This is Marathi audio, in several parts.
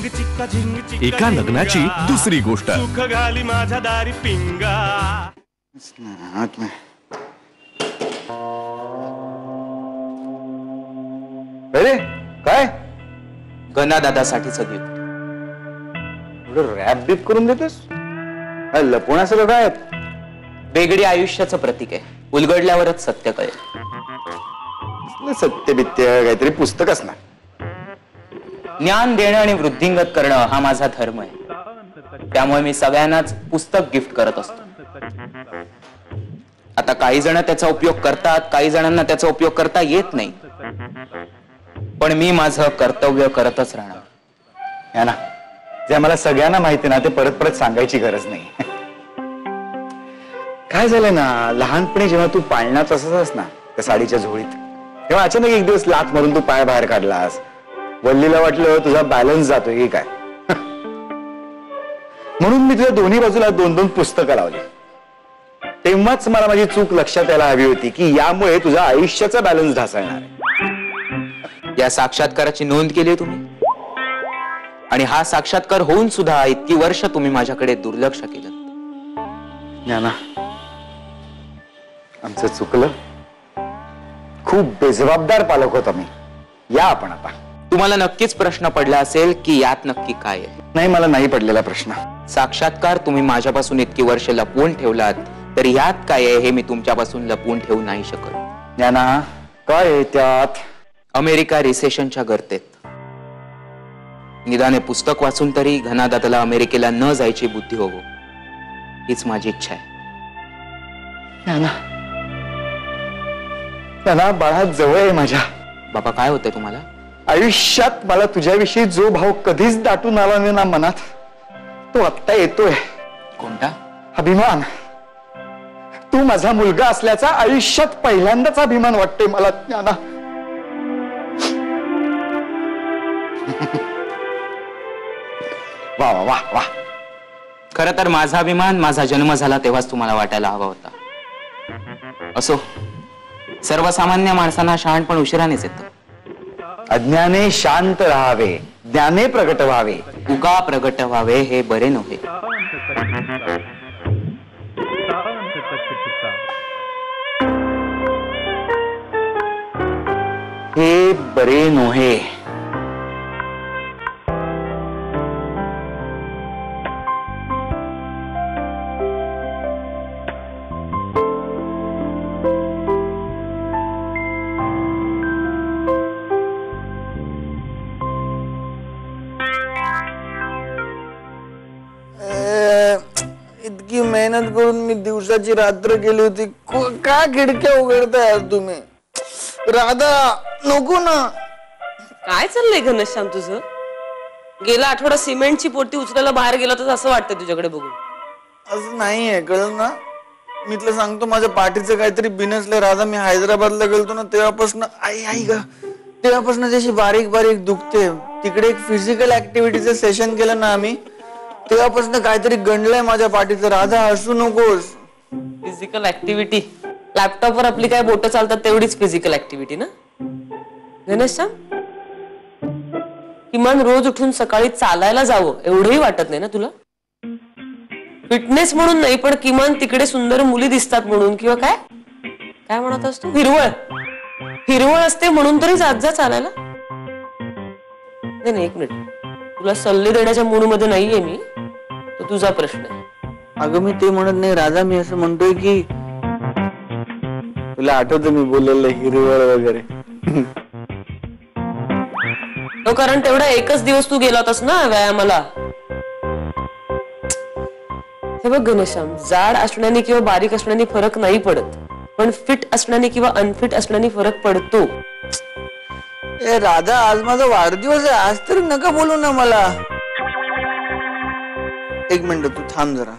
एका लग्नाची दुसरी गोष्ट. सुख घाली माझ्या दारी पिंगा. अरे काय गणा दादासाठीचं गिफ्ट. रॅप बीप करून देतोस? लपवण्या सगळं काय? वेगळी आयुष्याचं प्रतीक आहे. उलगडल्यावरच सत्य कळेल. सत्य बित्य काहीतरी पुस्तक असणार. ज्ञान देणं आणि वृद्धिंगत करणं हा माझा धर्म आहे. त्यामुळे मी सगळ्यांनाच पुस्तक गिफ्ट करत असतो. आता काही जण त्याचा उपयोग करतात, काही जणांना त्याचा उपयोग करता येत नाही, पण मी माझं कर्तव्य करतच राहणार. या ना, जे आम्हाला सगळ्यांना माहिती ना ते परत परत सांगायची गरज नाही. काय झालंय ना, लहानपणी जेव्हा तू पाळण्यात असंच ना त्या साडीच्या झोळीत, तेव्हा अचानक एक दिवस लाथ मारून तू पाय बाहेर काढलास. वल्लीला वाटलं तुझा बॅलन्स जातोय की काय, म्हणून मी तुझ्या दोन्ही बाजूला 2-2 पुस्तकं लावली. तेव्हाच मला माझी चूक लक्षात यायला हवी होती की यामुळे तुझा आयुष्याचा बॅलन्स ढासळणार आहे. या साक्षात्काराची नोंद केली तुम्ही, आणि हा साक्षात्कार होऊन सुद्धा इतकी वर्ष तुम्ही माझ्याकडे दुर्लक्ष केलं. ना आमचं चुकलं. खूप बेजबाबदार पालक होता मी. या आपण आता. तुम्हाला नक्कीच प्रश्न पडला असेल की यात नक्की काय आहे. नाही, मला नाही पडलेला प्रश्न. साक्षात्कार तुम्ही माझ्यापासून इतकी वर्ष लपवून ठेवलात, तर यात काय आहे हे मी तुमच्यापासून लपवून ठेवू नाही शकत. ज्ञाना, काय आहे त्यात? अमेरिका रिसेशनच्या गर्तेत. निदाने पुस्तक वाचून तरी घनादादाला अमेरिकेला न जायची बुद्धी होवो, हीच माझी इच्छा आहे. ज्ञाना, बाळा जवळ आहे माझ्या. बाबा, काय होतंय तुम्हाला? आयुष्यात मला तुझ्याविषयी जो भाव कधीच दाटून आला नाही ना मनात, तो आत्ता येतोय. कोणता? अभिमान. तू माझा मुलगा असल्याचा आयुष्यात पहिल्यांदाच अभिमान वाटतोय मला. ज्ञाना, वा वा वा वा. खरं तर माझा अभिमान माझा जन्म झाला तेव्हाच तुम्हाला वाटायला हवा होता. असो, सर्वसामान्य माणसांना शहाणपण उशिरानेच येतं. अज्ञाने शांत राहावे, ज्ञाने प्रगट व्हावे. उगा प्रगट व्हावे हे बरे नव्हे. हे बरे नोहे. इतकी मेहनत करून मी दिवसाची रात्र केली होती. का खिडक्या उघडताय तुम्ही? राधा, नको ना. काय चाललंय घनश्याम तुझं? गेला आठवडा सिमेंटची पोती उचलायला बाहेर गेला तर असं वाटतंय तुझ्याकडे बघून. असं नाहीये, कळलं ना. मी तुला सांगतो, माझ्या पाठीचं काहीतरी बिनसलंय राधा. मी हैदराबादला गेलतो ना तेव्हापासून, आई ग, तेव्हापासून जशी बारीक बारीक दुखते. तिकडे एक फिजिकल ऍक्टिव्हिटीचं सेशन केलं ना आम्ही, तेव्हापासून काहीतरी गंडलंय माझ्या पाठीचं. राधा, हसू नकोस. Physical activity? लॅपटॉपवर आपली काय बोटं चालतात तेवढीच फिजिकल ऍक्टिव्हिटी ना घनश्याम? किमान रोज उठून सकाळी चालायला जावं एवढंही वाटत नाही ना तुला? फिटनेस म्हणून नाही, पण किमान तिकडे सुंदर मुली दिसतात म्हणून, किंवा काय काय म्हणत असतो, हिरवळ असते म्हणून तरी जात जा चालायला. नाही, एक मिनिट, तुला सल्ले देण्याच्या मूड मध्ये नाहीये मी, तो तुझा प्रश्न आहे. अगं, मी ते म्हणत नाही राधा. मी असं म्हणतोय की तुला आठवतं मी बोललेलं हिरवळ वगैरे? तो कारण तेवढा एकच दिवस तू गेला होतास ना व्यायामाला. हे बघ घनश्याम, जाड असण्याने किंवा बारीक असण्याने फरक नाही पडत, पण फिट असण्याने किंवा अनफिट असण्याने फरक पडतो. ए राधा, आज माझा वाढदिवस आहे. आज तरी नका बोलू ना मला. एक मिनिट, तू थांब जरा.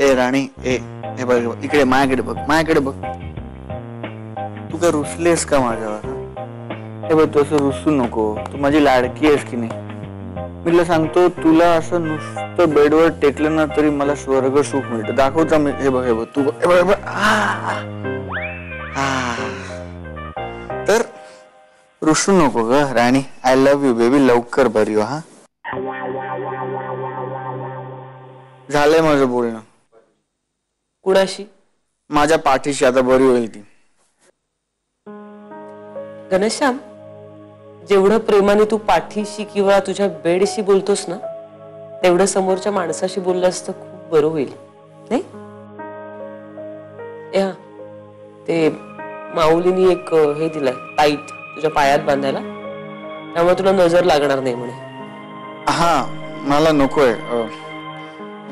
ए राणी, हे बघ इकडे, माझ्याकडे बघ, माझ्याकडे बघ. तू काय रुसलेस का माझ्यावर? हे बघ, तू असं रुसू नको. तू माझी लाडकी आहेस की नाही. मी तुला सांगतो, तुला असं नुसतं बेडवर टेकलं ना तरी मला स्वर्ग सुख मिळतं. दाखवता मी. हे बघ, हे बघ, तू बघ. तर रुसू नको ग राणी. I love you baby. लवकर बरी हो. हा, झालंय माझं बोलणं. कुणाशी? माझ्या पाठीशी. आता बरी होईल ती. घनश्याम, जेवढं प्रेमाने तू पाठीशी किंवा तुझ्या बेडशी बोलतोस ना, तेवढं समोरच्या माणसाशी बोललं असतं खूप बरं होईल, नाही? या ते माऊलीनी एक हे दिलंय टाईट तुझ्या पायात बांधायला, त्यामुळे तुला नजर लागणार नाही म्हणे. हा, मला नकोय.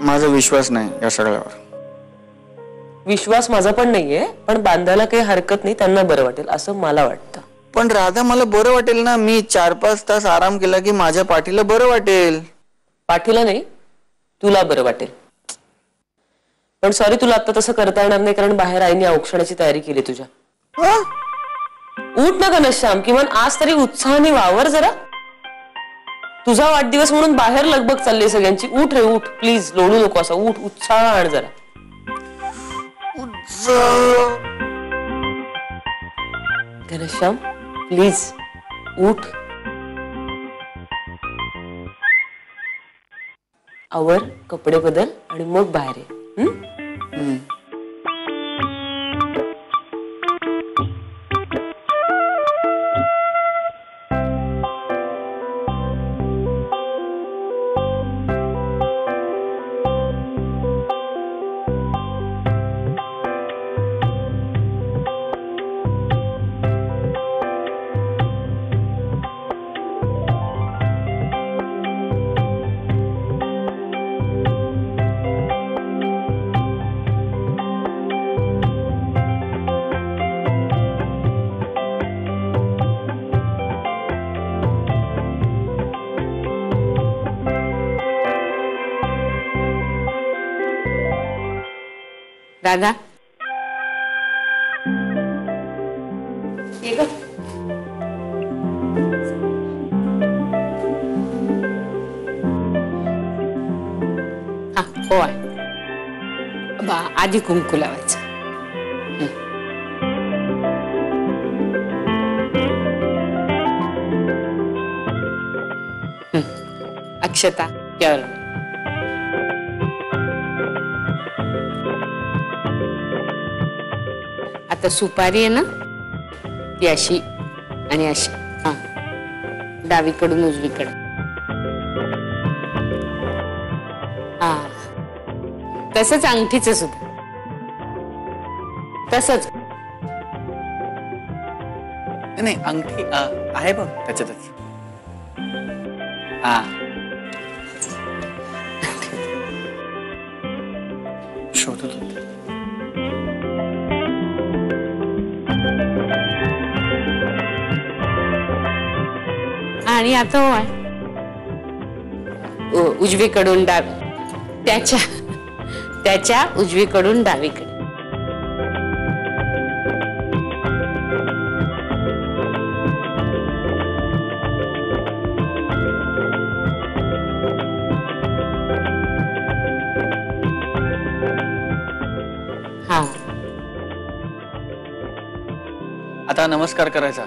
माझा विश्वास नाही या सगळ्यावर. विश्वास माझा पण नाहीये, पण बांधायला काही हरकत नाही, त्यांना बरं वाटेल असं मला वाटतं. पण राधा, मला बरं वाटेल ना. मी 4-5 तास आराम केला की माझ्या पाठीला बरं वाटेल. पाठीला नाही, तुला बरं वाटेल. पण सॉरी, तुला आता तसं करता येणार नाही, कारण बाहेर आईने औक्षणाची तयारी केली तुझ्या. उठ ना घनश्याम, किमान आज तरी उत्साहाने वावर जरा. तुझा वाढदिवस म्हणून बाहेर लगबग चालली सगळ्यांची. उठ रे उठ, प्लीज, लोळू नको असं. उठ, उत्साह आण जरा. घनश्याम प्लीज उठ. आवर, कपडे बदल आणि मग बाहेर ये. दादा, हा हो आहे. आधी कुंकू लावायचं. अक्षता यावर. आता सुपारी आहे ना, ती अशी आणि अशी. हा, डावीकडून उजवीकडे. हा, तसंच अंगठीचं सुद्धा तसंच. नाही, अंगठी आहे बघ त्याच्यातच. हा, शोधत होते. आणि आता हो आहे उजवीकडून त्याच्या उजवीकडून डावीकडे. हा, आता नमस्कार करायचा.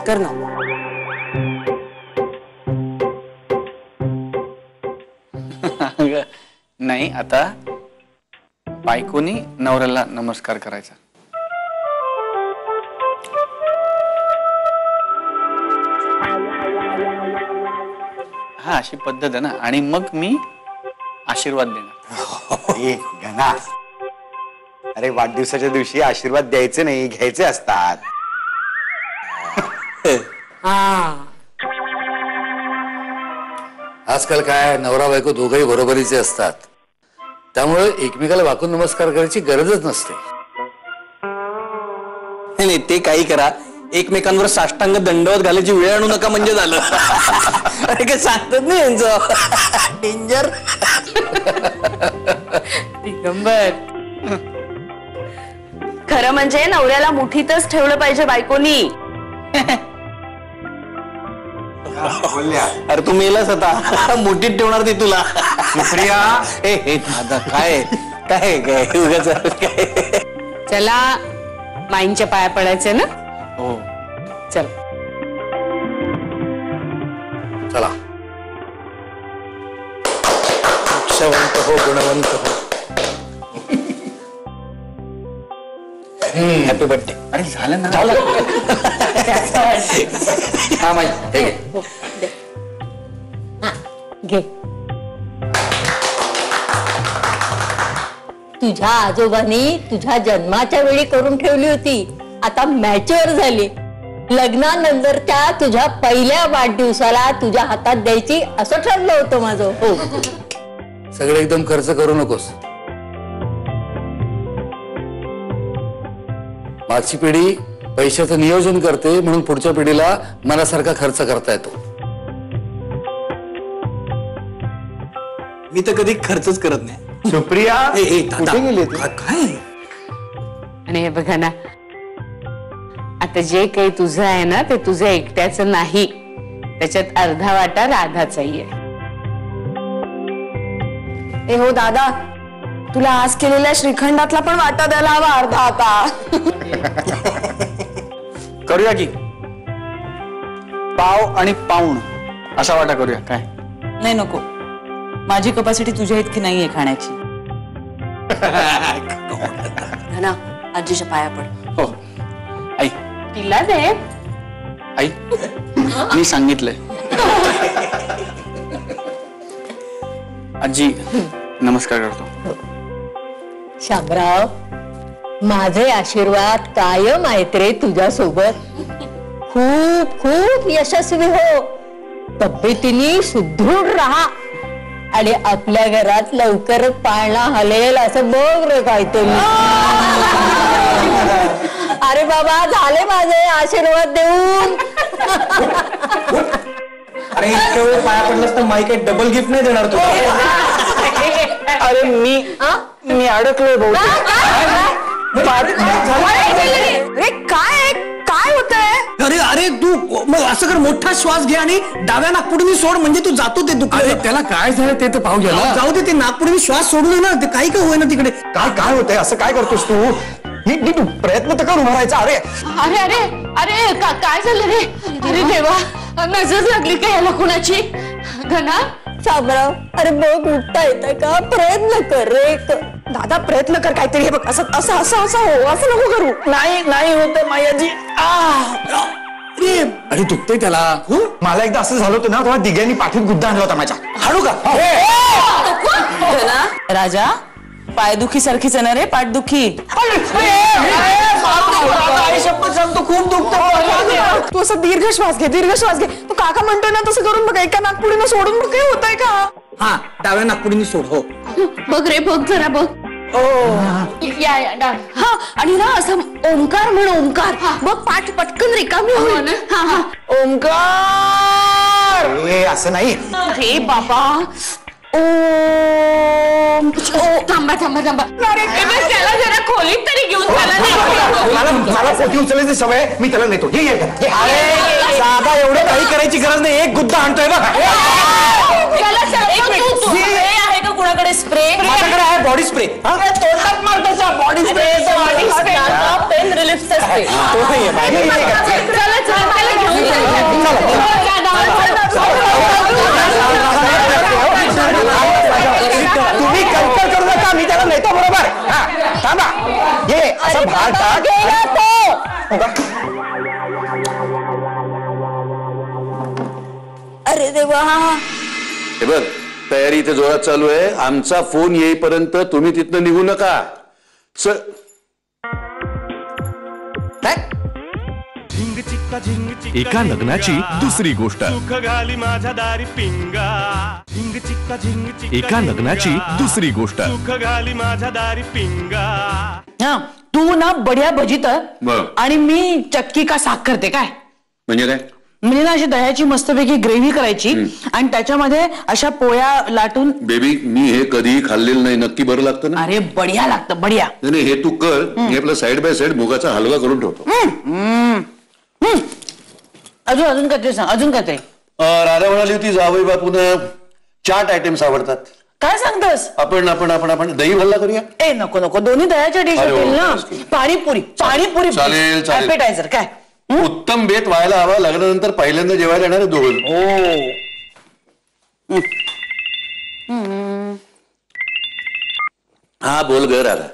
कर ना. नाही, आता बायकोनी नवऱ्याला नमस्कार करायचा. हा, अशी पद्धत आहे ना. आणि मग मी आशीर्वाद देणार. ए घना, अरे वाढदिवसाच्या दिवशी आशीर्वाद द्यायचे नाही, घ्यायचे असतात. हा. आजकाल काय नवरा बायको दोघंही बरोबरीचे असतात, त्यामुळे एकमेकाला वाकून नमस्कार करायची गरजच नसते. नाही, ते काही करा, एकमेकांवर साष्टांग दंडवत घालायची वेळ आणू नका म्हणजे झालं. अरे काय सांगतात नाही यांचं डेंजर. दिगंबर, खरं म्हणजे नवऱ्याला मुठीतच ठेवलं पाहिजे बायकोनी. अरे तू मेलास आता, मोठीत ठेवणार ती तुला. सुप्रिया, दादा काय काय काय उगाच काय. चला माईंच्या पाया पडायचे ना. हो, चल. चला. यशवंत हो, गुणवंत हो. Happy birthday. अरे झालं ना. हा माई हे घे. घे. तुझ्या आजोबांनी तुझ्या जन्माच्या वेळी करून ठेवली होती, आता मॅच्युअर झाली. लग्नानंतरच्या तुझ्या पहिल्या वाढदिवसाला तुझ्या हातात द्यायची असं ठरलं होतं माझं. हो. सगळे एकदम खर्च करू नकोस. मागची पिढी पैशाचं नियोजन करते म्हणून पुढच्या पिढीला मनासारखा खर्च करता येतो. मी तर कधी खर्चच करत नाही. सुप्रिया कुठे गेली ती? काय आणि हे बघा ना, आता जे काही तुझं आहे ना ते तुझं एकट्याचं नाही, त्याच्यात अर्धा वाटा राधाचाही आहे. ए हो दादा, तुला आज केलेल्या श्रीखंडातला पण वाटा द्यायला हवा अर्धा आता. करूया की पाव आणि पाऊण असा वाटा करूया. काय नाही नको, माझी कपॅसिटी तुझ्या इतकी नाहीये खाण्याची. ना आजीच्या पाया पड. हो आई, तिला दे. आई मी सांगितलंय. आजी नमस्कार करतो. शामराव, माझे आशीर्वाद कायम आहेत रे तुझ्या सोबत. खूप खूप यशस्वी हो, तब्येतीने सुदृढ राहा आणि आपल्या घरात लवकरच पाळणा हलेल असं बघ रे काहीतरी. अरे बाबा, झाले माझे आशीर्वाद देऊन. अरे इतक्या वेळ पाया पडलास तर माई काही डबल गिफ्ट नाही देणार तू. अरे मी अडकलोय भाऊ. अरे काय काय होतंय? अरे अरे तू मग असं कर, मोठा श्वास घे आणि डाव्या नागपुडीने सोड, म्हणजे तू जातो ते दुःख. त्याला काय झालं ते तर पाहू घ्या ना. जाऊ दे, ते नागपुडीने श्वास सोडू दे ना, ते काही का होईना तिकडे. काय काय होतंय? असं काय करतोस तू? नीट प्रयत्न तर कर उभा राहायचा. अरे अरे अरे अरे काय झालं रे? अरे देवा, नजर लागली का याला कुणाची? घना शामराव, अरे बघ उठता येतं का? प्रयत्न कर रे. दादा प्रयत्न कर काहीतरी. हे बघ असं असं असं असं हो, असं नको करू. नाही होत मायाजी. अरे दुखतंय त्याला. मला एकदा असं झालं होतं ना, तेव्हा दिग्यानी पाठीत गुद्दा आणला होता माझ्या. हाडू का? राजा, पायदुखी सारखीच आहे ना रे, पाठदुखी. शपथ सांगतो खूप दुखतो. तू असं दीर्घ श्वास घे, दीर्घ श्वास घे. तू काका म्हणतोय ना तसं करून बघ. एका नागपुडीनं सोडून बघ, काय होतंय का? हा, डाव्या नागपुडीने सोड. हो बघ रे, बघ जरा बघ. या डाव. हा, आणि ना असं ओंकार म्हण, ओंकार. बघ पाठ पटकन रिकामी होईल. हा हा, ओंकार. ए, असं नाही. अरे बाबा, ओम. थांबा थांबा थांबा. त्याला जरा खोलीत तरी घेऊन मला पोटी उचलायची सवय आहे, मी त्याला नेतो. ये अरे साधा एवढं काही करायची गरज नाही. एक गुद्दा आणतोय बघ. आहे का कुणाकडे स्प्रे? माझ्याकडे आहे बॉडी स्प्रे. तोंडात मारतो बॉडी स्प्रे. पेन रिलीफचा स्प्रे. तो नाहीये माझ्याकडे. तुम्ही कल्पना करू नका, मी त्याला नेतो बरोबर. थांबा, ये असं भार टाक. अरे देवा. हे बघ, तयारी इथे जोरात चालू आहे. आमचा फोन येईपर्यंत तुम्ही तिथनं निघू नका. एका लग्नाची दुसरी गोष्ट. सुख घाली माझ्या दारी पिंगा. झिंग चिक्का झिंग चिक्का. एका लग्नाची दुसरी गोष्ट. सुख घाली माझ्या दारी पिंगा. हा, तू ना बढिया भजी तर, बरं. आणि मी चक्की का साख करते. काय म्हणजे काय? म्हणजे ना अशी दह्याची मस्तपैकी ग्रेव्ही करायची आणि त्याच्यामध्ये अशा पोळ्या लाटून. बेबी, मी हे कधीही खाल्लेलं नाही. नक्की बरं लागतं ना? अरे बढिया लागतं, बढिया. नाही, हे तू कर. मी आपला साइड बाय साइड मुगाचा हलवा करून ठेवतो. अजून काय ते सांग, अजून काय ते? राधा म्हणाली होती जावई बापून चाट आयटम्स आवडतात. काय सांगतोस? आपण आपण आपण आपण दही भल्ला करूया. ए नको नको, दोन्ही दह्याच्या डिश अरे होतील ना. हो, पाणीपुरी पाणीपुरी. चालेल, चालेल. ॲपेटायझर काय? उत्तम बेत व्हायला हवा. लग्नानंतर पहिल्यांदा जेवायला येणार दोघं. हा बोल ग राधा.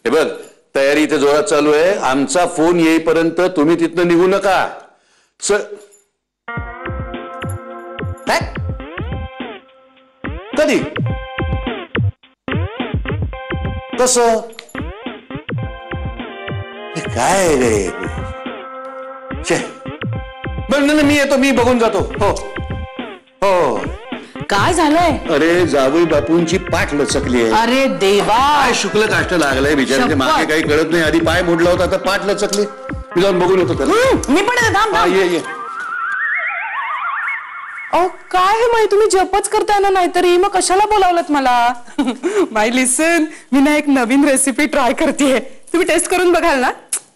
हे बघ तयारी इथे जोरात चालू आहे. आमचा फोन येईपर्यंत तुम्ही तिथनं निघू नका. काय कधी कस काय रे? मी येतो, मी बघून जातो. हो हो. काय झालंय? अरे जावई बापूंची पाठ लचकली आहे. अरे देवा, काय शुक्ल काष्ट लागलंय बिचाराचे. मागे काही कळत नाही. आधी पाय मोडला होता, आता पाठ लचकली. मी जाऊन बघून येतो त्याला. मी पण येते, थांब, हा थांब. ये. अहो काय हे माई, तुम्ही जपच करताय ना, नाहीतरी मग कशाला बोलावलत मला? माई लिसन, मी ना एक नवीन रेसिपी ट्राय करतेय. तुम्ही टेस्ट करून बघाल ना?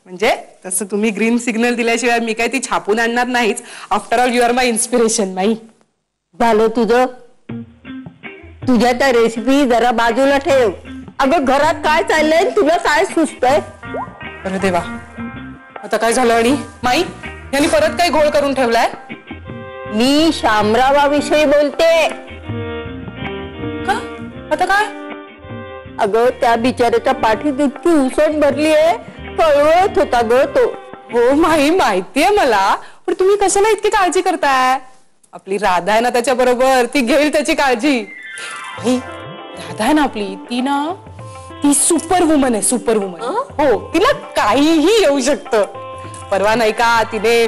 म्हणजे तसं तुम्ही ग्रीन सिग्नल दिल्याशिवाय मी काय ती छापून आणणार नाहीच. After all you are my inspiration. माई झालं तुझं. तुझ्या त्या रेसिपी जरा बाजूला ठेव. अगं घरात काय चाललंय, तुला काय सुचतंय? अरे देवा, आता काय झालं? आणि माई यांनी परत काही घोळ करून ठेवलाय? मी शामरावाविषयी बोलते. का? आता काय? अगं त्या बिचाऱ्याच्या पाठीत इतकी उसण भरली आहे, कळवळत होता ग तो. हो माई, माहितीये मला, पण तुम्ही कशाला इतकी काळजी करताय? आपली राधा आहे ना त्याच्या बरोबर, ती घेईल त्याची काळजी. राधा आहे ना आपली, ती सुपर वुमन आहे, सुपर वुमन. हो, तिला काहीही येऊ शकतं. परवा नाही का तिने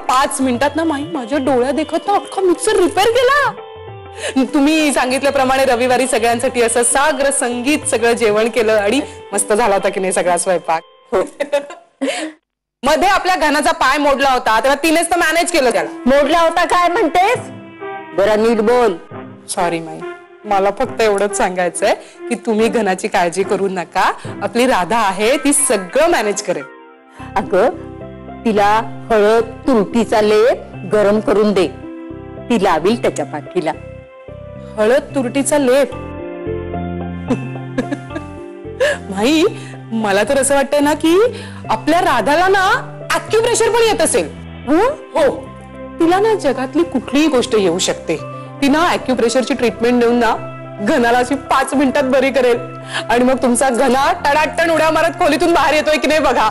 5 मिनिटात ना माई माझ्या डोळ्या देखत ना अख्खा मिक्सर रिपेअर केला. तुम्ही सांगितल्याप्रमाणे रविवारी सगळ्यांसाठी असं साग्र संगीत सगळं जेवण केलं आणि मस्त झाला होता की नाही सगळा स्वयंपाक. मध्ये आपल्या घनाचा पाय मोडला होता तेव्हा तिनेच तर मॅनेज केलं त्याला. मोडला होता काय म्हणतेस? जरा नीट बोल. सॉरी माई, मला फक्त एवढंच सांगायचंय की तुम्ही घनाची काळजी करू नका. आपली राधा आहे, ती सगळं मॅनेज करेल. अगं तिला हळद तुरटीचा लेप गरम करून दे, ती लावील त्याच्या पाठीला. हळद तुरटीचा लेप? माई मला तर असं वाटतंय ना की आपल्या राधाला ना ॲक्युप्रेशर पण येत असेल. हो, तिला ना जगातली कुठलीही गोष्ट येऊ शकते. ती ना ॲक्युप्रेशरची ट्रीटमेंट देऊन ना घनाला अशी 5 मिनिटात बरी करेल आणि मग तुमचा घना टडाटण उड्या मारत खोलीतून बाहेर येतोय की नाही बघा.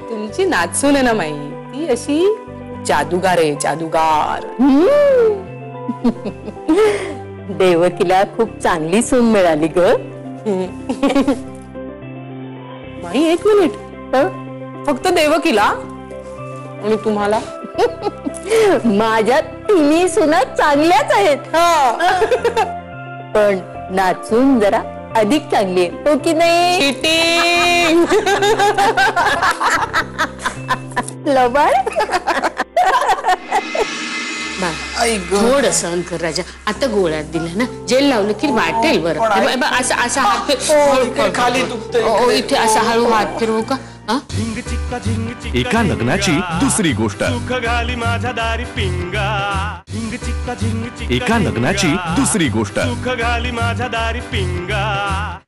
तुमची नाचून आहे ना माई, ती अशी जादूगार आहे, जादूगार. देवकीला खूप चांगली सून मिळाली ग. माई 1 मिनिट, फक्त देवकीला आणि तुम्हाला? माझ्या तिन्ही सुना चांगल्याच आहेत, पण नाचून जरा अधिक चांगली आहे, हो की नाही? लबाड. थोड सहन कर राजा. आता गोळ्यात दिला ना, जेल लावलं की वाटेल बरं. असा हात खाली इथे असा हळू हात फिरवू का? एका लग्नाची दुसरी गोष्ट. सुख घाली माझ्या दारी पिंगा. झिंग चिक्का झिंग चिक्का. एका लग्नाची दुसरी गोष्ट. सुख घाली माझ्या दारी पिंगा.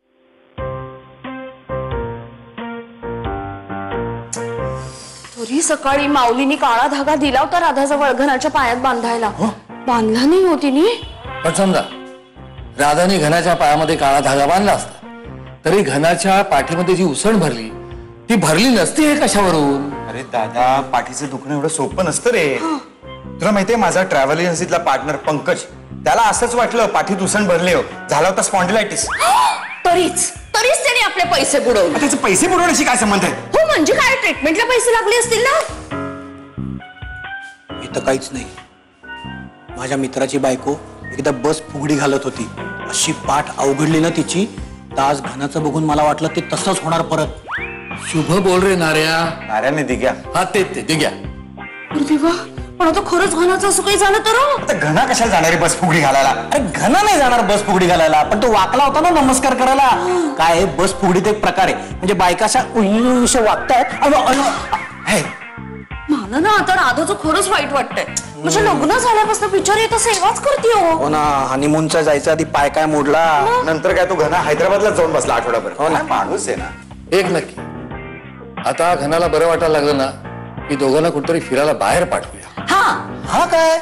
तरी सकाळी माऊलीनी काळा धागा दिला होता राधाजवळ घनाच्या पायात बांधायला. बांधला नाही होती नी. पण समजा राधाने घनाच्या पायामध्ये काळा धागा बांधला असता तरी घनाच्या पाठीमध्ये जी उसण भरली ती भरली नसती हे कशावरून? अरे दादा, पाठीचं दुखणं एवढं सोपं नसतं रे. तुला माहितीये माझा ट्रॅव्हल एजन्सीतला पार्टनर पंकज, त्याला असंच वाटलं पाठीत उसण भरले, झाला होता स्पॉन्डिलायटिस. तरीच त्याने आपले पैसे बुडवले. त्याचे पैसे बुडवण्याशी काय संबंध आहे? हो म्हणजे काय, ट्रीटमेंटला पैसे लागले असतील ना. इथं काहीच नाही. माझ्या मित्राची बायको एकदा बस फुगडी घालत होती, अशी पाठ अवघडली ना तिची, तर आज घनाचं बघून मला वाटलं ते तसंच होणार परत. शुभ बोल रे नार्या. नाऱ्याने दिग्या. हा ते दिग्या. पण आता खरंच घनाचं असं काही झालं तर? आता घना कशाला जाणारी बस फुगडी घालायला? अरे घना नाही जाणार बस फुगडी घालायला, पण तो वाकला होता ना नमस्कार करायला. काय बस फुगडीत एक प्रकार आहे, म्हणजे बायका अशा उल्लूश वागतायत. मला ना आता राधाचं खरंच वाईट वाटतंय. म्हणजे लग्न झाल्यापासून बिचारी इथं सेवाच करते. हो ना, हनीमूनचा जायचा आधी पाय काय मोडला, नंतर काय तो घना हैदराबादला जाऊन बसला आठवडाभर. हो ना, माणूस आहे ना. एक नक्की, आता घनाला बरं वाटायला लागलं ना की दोघांना कुठतरी फिरायला बाहेर पाठवूया. हा काय,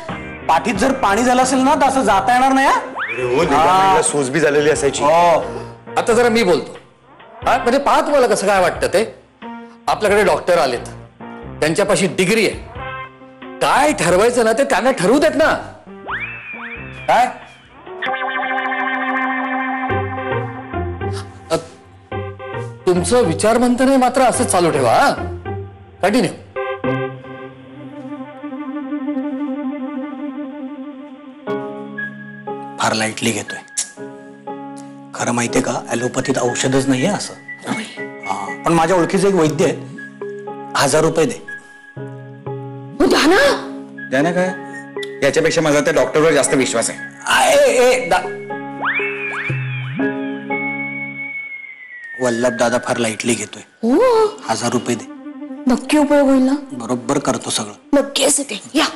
पाठीत जर पाणी झालं असेल ना तर असं जाता येणार नाही. सूज बी झालेली असायची. आता जरा मी बोलतो. हा म्हणजे पहा तुम्हाला कसं काय वाटतं ते. आपल्याकडे डॉक्टर आलेत, त्यांच्यापाशी डिग्री आहे. काय ठरवायचं ना ते त्यांना ठरवू देत ना. काय तुमचं विचार मंथन मात्र असं चालू ठेवा. कंटिन्यू. फार लाईटली घेतोय. खरं माहितीये का, ॲलोपॅथीत औषधच नाहीये असं. हा, पण माझ्या ओळखीचे एक वैद्य आहेत. 1000 रुपये दे. द्या ना. काय याच्यापेक्षा माझा त्या डॉक्टरवर जास्त विश्वास आहे. वल्लभ दादा फार लाईटली घेतोय. 1000 रुपये दे. नक्की उपयोग होईल ना? बरोबर करतो सगळं. नक्की असं ते. या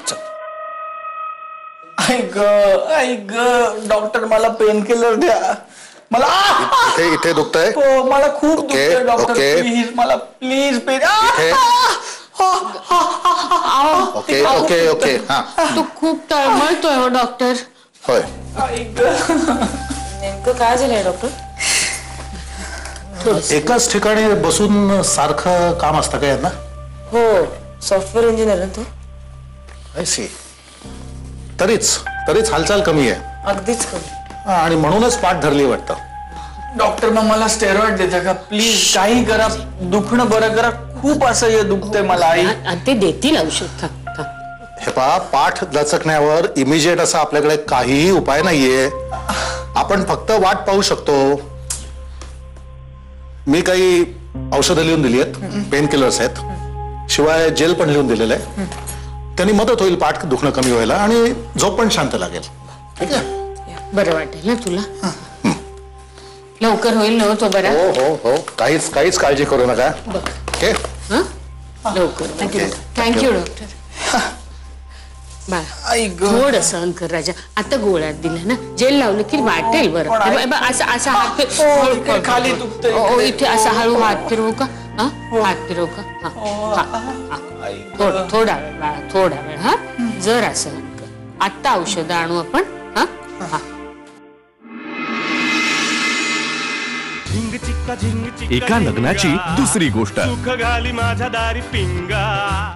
ऐक डॉक्टर मला पेन किलर द्या. मला इथे दुखतंय. हो मला खूप ओके, दुखतंय डॉक्टर. ओके. प्लीज मला please pain. Okay okay okay. हा तो खूप तळमळतोय हो डॉक्टर. होय. नेमकं काय झालंय डॉक्टर? एकाच ठिकाणी बसून सारखं काम असतं का यांना? हो, सॉफ्टवेअर इंजिनियर आहे तो. I see. तरीच हालचाल कमी आहे. अगदीच कमी. आणि म्हणूनच पाठ धरली वाटतं. डॉक्टर मग मला स्टेरॉइड देता का प्लीज? काही करा, दुखणं बरं करा. खूप असह्य दुखतंय मला. आई ते देतील औषध. हे पहा, पाठ लचकण्यावर इमिजिएट असा आपल्याकडे काहीही उपाय नाहीये. आपण फक्त वाट पाहू शकतो. मी काही औषधं लिहून दिली आहेत, पेन किलर्स आहेत, शिवाय जेल पण लिहून दिलेलं आहे. त्यांनी मदत होईल पाठ दुखणं कमी व्हायला आणि झोप पण शांत लागेल. ठीक आहे. बरं वाटेल ना तुला? लवकर होईल ना तो बरा? हो हो हो, काहीच काळजी करू नका. ओके. लवकर. Thank you doctor. थोडं सहन कर राजा. आता गोळ्यात दिल्या ना, जेल लावलं की वाटेल बरं. असं हात फिर. खाली दुखतंय. इथे असा हळू हात फिरवू का? हात फिरवू का? थोडा वेळ बाळा, थोडा वेळ. हा जरा सहन कर. आता औषध आणू आपण. एका लग्नाची दुसरी गोष्ट. सुख घाली माझ्या दारी पिंगा.